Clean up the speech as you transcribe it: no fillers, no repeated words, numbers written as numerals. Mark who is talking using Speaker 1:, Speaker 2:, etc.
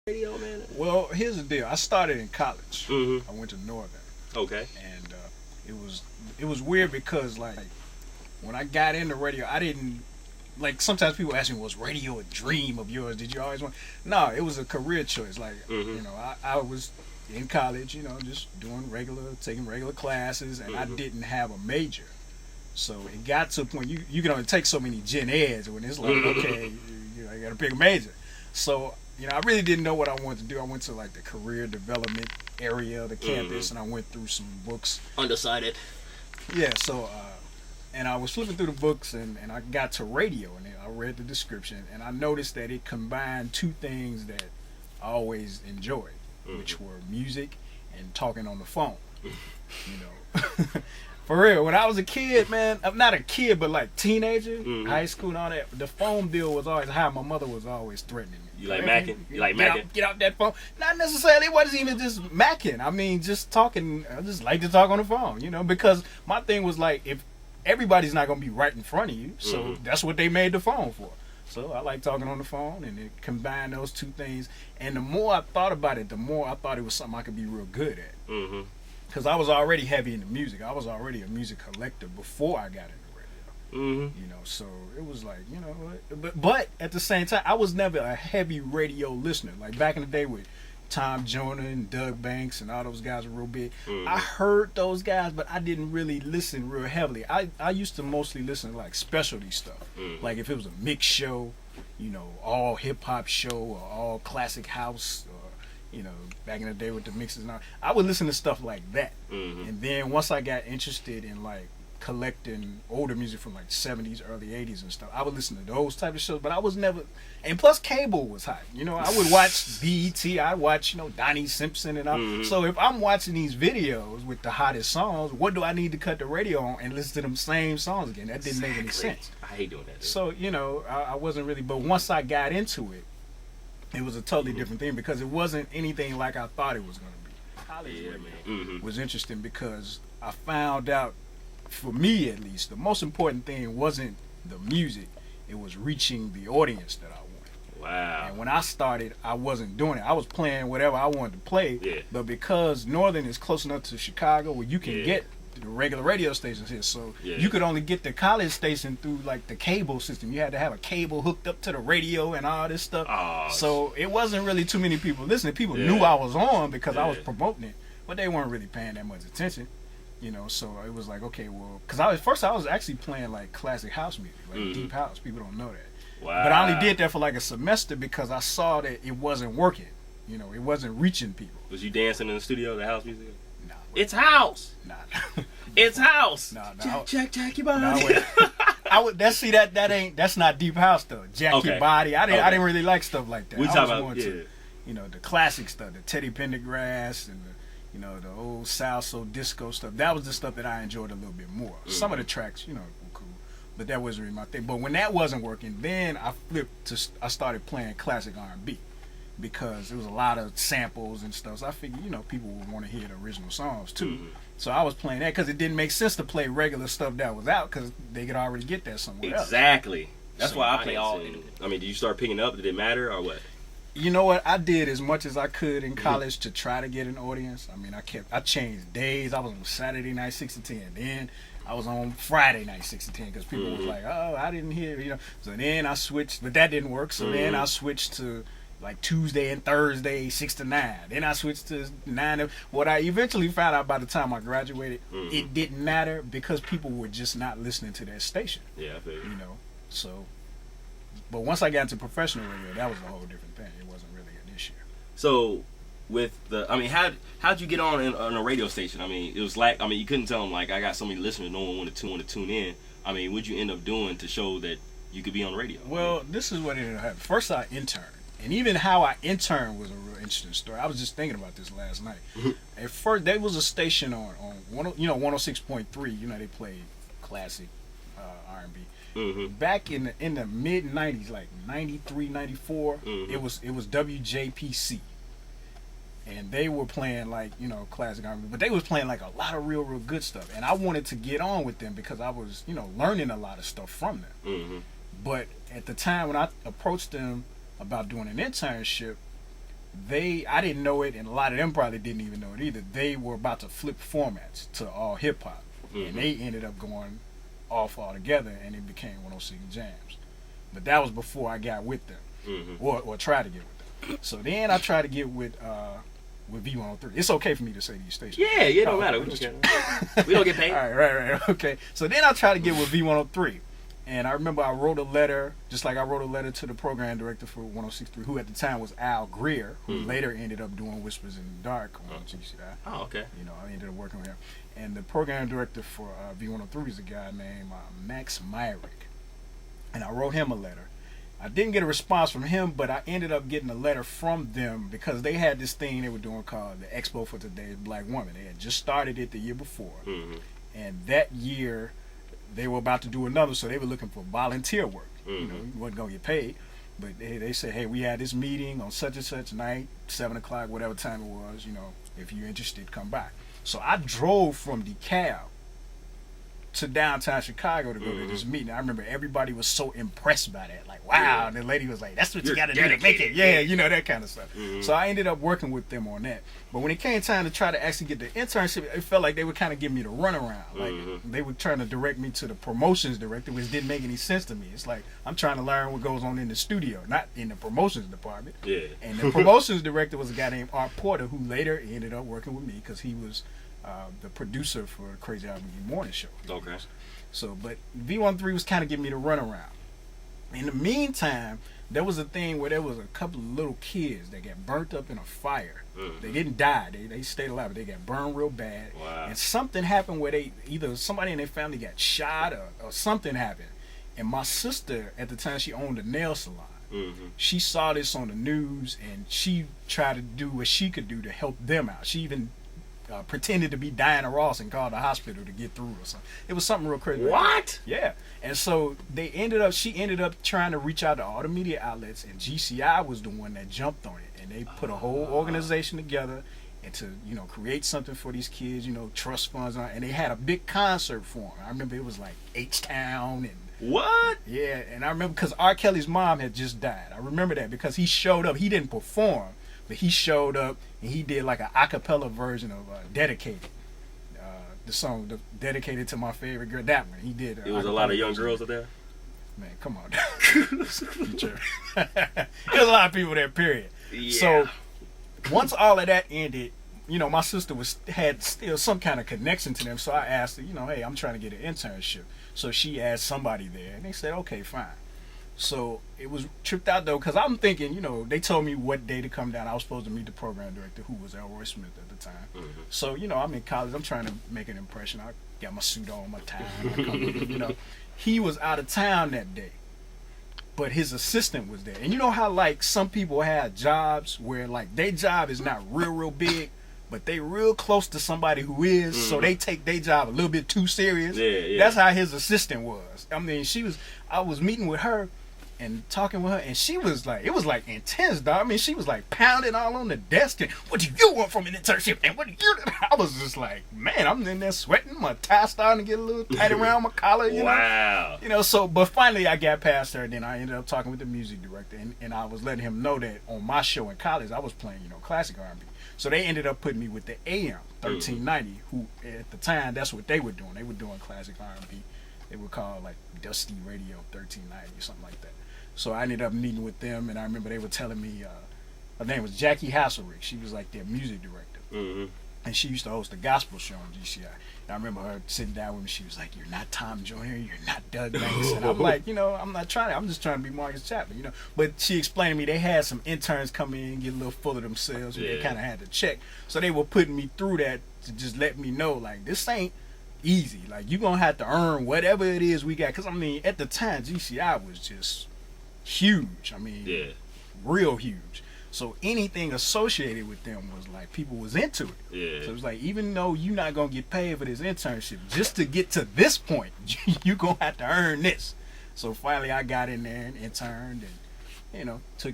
Speaker 1: radio, man?
Speaker 2: Well, here's the deal. I started in college.
Speaker 1: Mm-hmm.
Speaker 2: I went to Northern,
Speaker 1: Okay.
Speaker 2: and it was weird because like when I got into radio, I didn't like. Sometimes people ask me, "Was radio a dream of yours? Did you always want?" No, it was a career choice. Like I was in college, just doing taking regular classes, and I didn't have a major. So it got to a point you can only take so many gen eds when it's like okay, I got to pick a major. So I really didn't know what I wanted to do. I went to like the career development area of the campus, and I went through some books.
Speaker 1: Undecided.
Speaker 2: Yeah, so and I was flipping through the books, and I got to radio, and I read the description, and I noticed that it combined two things that I always enjoyed, which were music and talking on the phone. For real, when I was a kid, man, I'm not a kid, but like teenager, high school and all that, the phone bill was always high. My mother was always threatening me.
Speaker 1: You like macking? You like macking?
Speaker 2: Get out that phone. Not necessarily. It wasn't even just macking. I mean, just talking. I just like to talk on the phone, because my thing was like, if everybody's not going to be right in front of you, so that's what they made the phone for. So I like talking on the phone, and it combined those two things. And the more I thought about it, the more I thought it was something I could be real good at. Because I was already heavy into music. I was already a music collector before I got into radio. So it was like, but at the same time, I was never a heavy radio listener. Like back in the day with Tom Joyner and Doug Banks and all those guys were real big. I heard those guys, but I didn't really listen real heavily. I used to mostly listen to like specialty stuff. Like if it was a mix show, all hip hop show or all classic house, or back in the day with the mixes and all, I would listen to stuff like that. And then once I got interested in like collecting older music from like 70s, early 80s and stuff, I would listen to those type of shows, but I was never, and plus cable was hot. I would watch BET, I'd watch, Donnie Simpson and all. So if I'm watching these videos with the hottest songs, what do I need to cut the radio on and listen to them same songs again? That didn't make any sense.
Speaker 1: I hate doing that. Dude.
Speaker 2: So, I wasn't really, but once I got into it, it was a totally different thing because it wasn't anything like I thought it was going to be. College radio was interesting because I found out, for me at least, the most important thing wasn't the music, it was reaching the audience that I wanted.
Speaker 1: Wow.
Speaker 2: And when I started, I wasn't doing it. I was playing whatever I wanted to play, but because Northern is close enough to Chicago where you can get the regular radio stations here, so you could only get the college station through like the cable system. You had to have a cable hooked up to the radio and all this stuff. So it wasn't really too many people listening. People knew I was on because I was promoting it, but they weren't really paying that much attention. So it was like, okay, well, because I was actually playing like classic house music, like deep house. People don't know that.
Speaker 1: Wow.
Speaker 2: But I only did that for like a semester because I saw that it wasn't working. It wasn't reaching people.
Speaker 1: Was you dancing in the studio, the house music?
Speaker 2: Nah.
Speaker 1: It's house.
Speaker 2: Nah.
Speaker 1: It's house.
Speaker 2: Nah.
Speaker 1: Jack your body.
Speaker 2: That's not deep house though. Jack your body. I didn't really like stuff like that.
Speaker 1: We
Speaker 2: I was
Speaker 1: talking
Speaker 2: more to, the classic stuff, the Teddy Pendergrass and the old salsa disco stuff. That was the stuff that I enjoyed a little bit more. Some of the tracks, were cool, but that wasn't really my thing. But when that wasn't working, then I started playing classic R&B because there was a lot of samples and stuff. So I figured, people would want to hear the original songs too. So I was playing that because it didn't make sense to play regular stuff that was out because they could already get that somewhere else.
Speaker 1: Exactly. That's why I play all. I mean, did you start picking up? Did it matter or what?
Speaker 2: You know what? I did as much as I could in college to try to get an audience. I mean, I changed days. I was on Saturday night 6 to 10. Then I was on Friday night 6 to 10 because people was like, "Oh, I didn't hear," So then I switched, but that didn't work. So then I switched to like Tuesday and Thursday 6 to 9. Then I switched to 9 to. What I eventually found out by the time I graduated, it didn't matter because people were just not listening to that station.
Speaker 1: Yeah, I feel you.
Speaker 2: So. But once I got into professional radio, that was a whole different thing. It wasn't really an issue.
Speaker 1: So, how'd you get on a radio station? I mean, it was like, you couldn't tell them like I got so many listeners, no one wanted to tune in. I mean, what'd you end up doing to show that you could be on the radio?
Speaker 2: Well, this is what ended up happening. First, I interned, and even how I interned was a real interesting story. I was just thinking about this last night. At first, there was a station on 106.3. They played classic R&B. Back in the mid 90s, like 93, 94, it was WJPC, and they were playing like classic R&B, but they was playing like a lot of real good stuff, and I wanted to get on with them because I was learning a lot of stuff from them. But at the time when I approached them about doing an internship, I didn't know it, and a lot of them probably didn't even know it either. They were about to flip formats to all hip hop, and they ended up going off altogether, and it became 106 Jams. But that was before I got with them, or tried to get with them. So then I tried to get with V103. It's okay for me to say these stations.
Speaker 1: Yeah, it don't matter. We don't get paid.
Speaker 2: All right, okay. So then I tried to get with V103. And I remember I wrote a letter, just like I wrote a letter to the program director for 106.3, who at the time was Al Greer, who later ended up doing Whispers in the Dark on GCI.
Speaker 1: Oh, okay.
Speaker 2: You know, I ended up working with him. And the program director for V103 is a guy named Max Myrick. And I wrote him a letter. I didn't get a response from him, but I ended up getting a letter from them because they had this thing they were doing called the Expo for Today's Black Woman. They had just started it the year before. And that year, they were about to do another, so they were looking for volunteer work. You know, you wasn't going to get paid. But they said, hey, we had this meeting on such and such night, 7 o'clock, whatever time it was, you know, if you're interested, come by. So I drove from DeKalb to downtown Chicago to go to this meeting. I remember everybody was so impressed by that. Like, wow. And the lady was like, that's what you got to do to make it. Yeah, you know, that kind of stuff. So I ended up working with them on that. But when it came time to try to actually get the internship, it felt like they would kind of give me the runaround. Like, they were trying to direct me to the promotions director, which didn't make any sense to me. It's like, I'm trying to learn what goes on in the studio, not in the promotions department. Yeah. And the promotions director was a guy named Art Porter, who later ended up working with me because he was the producer for Crazy Album Morning Show.
Speaker 1: Okay.
Speaker 2: So, but V103 was kind of giving me the runaround. In the meantime, there was a thing where there was a couple of little kids that got burnt up in a fire. They didn't die. They stayed alive, but they got burned real bad.
Speaker 1: Wow.
Speaker 2: And something happened where either somebody in their family got shot or something happened. And my sister, at the time, she owned a nail salon. She saw this on the news, and she tried to do what she could do to help them out. She even pretended to be Diana Ross and called the hospital to get through or something. It was something real crazy.
Speaker 1: What?
Speaker 2: Yeah. And so she ended up trying to reach out to all the media outlets, and GCI was the one that jumped on it. And they put a whole organization together and to, you know, create something for these kids, you know, trust funds, and they had a big concert for them. I remember it was like H-Town and
Speaker 1: what?
Speaker 2: Yeah, and I remember because R. Kelly's mom had just died. I remember that because he showed up. He didn't perform, but he showed up and he did like an a cappella version of Dedicated. The song dedicated to my favorite girl. That one he did.
Speaker 1: It was a lot of young girls up there.
Speaker 2: Man, come on. There's a lot of people there. Period. Yeah. So once all of that ended, you know, my sister had still some kind of connection to them. So I asked her, you know, hey, I'm trying to get an internship. So she asked somebody there, and they said, okay, fine. So it was tripped out though, because I'm thinking, you know, they told me what day to come down. I was supposed to meet the program director, who was Elroy Smith at the time. So, you know, I'm in college. I'm trying to make an impression. I got my suit on, my tie. I come in, you know, he was out of town that day, but his assistant was there. And you know how like some people have jobs where like their job is not real big, but they real close to somebody who is, so they take their job a little bit too serious. Yeah. That's how his assistant was. I mean, I was meeting with her and talking with her, and she was like, it was like intense, dog. I mean, she was like pounding all on the desk, and what do you want from an internship? And what do you? I was just like, man, I'm in there sweating. My tie starting to get a little tight around my collar, you know. You know, so, but finally I got past her, and then I ended up talking with the music director, and I was letting him know that on my show in college, I was playing, you know, classic R&B. So they ended up putting me with the AM 1390, who at the time, that's what they were doing. They were doing classic R&B. They were called like Dusty Radio 1390 or something like that. So I ended up meeting with them, and I remember they were telling me, her name was Jackie Hasselrick. She was like their music director. And she used to host a gospel show on GCI. And I remember her sitting down with me. She was like, you're not Tom Joyner, you're not Doug Banks. And I'm like, you know, I'm just trying to be Marcus Chapman, you know. But she explained to me they had some interns come in, get a little full of themselves, and they kind of had to check. So they were putting me through that to just let me know, like, this ain't easy. Like, you're going to have to earn whatever it is we got. Because, I mean, at the time, GCI was just huge. I mean, real huge. So anything associated with them was like, people was into it. Yeah. So it was like, even though you're not going to get paid for this internship, just to get to this point, you're going to have to earn this. So finally I got in there and interned and, you know, took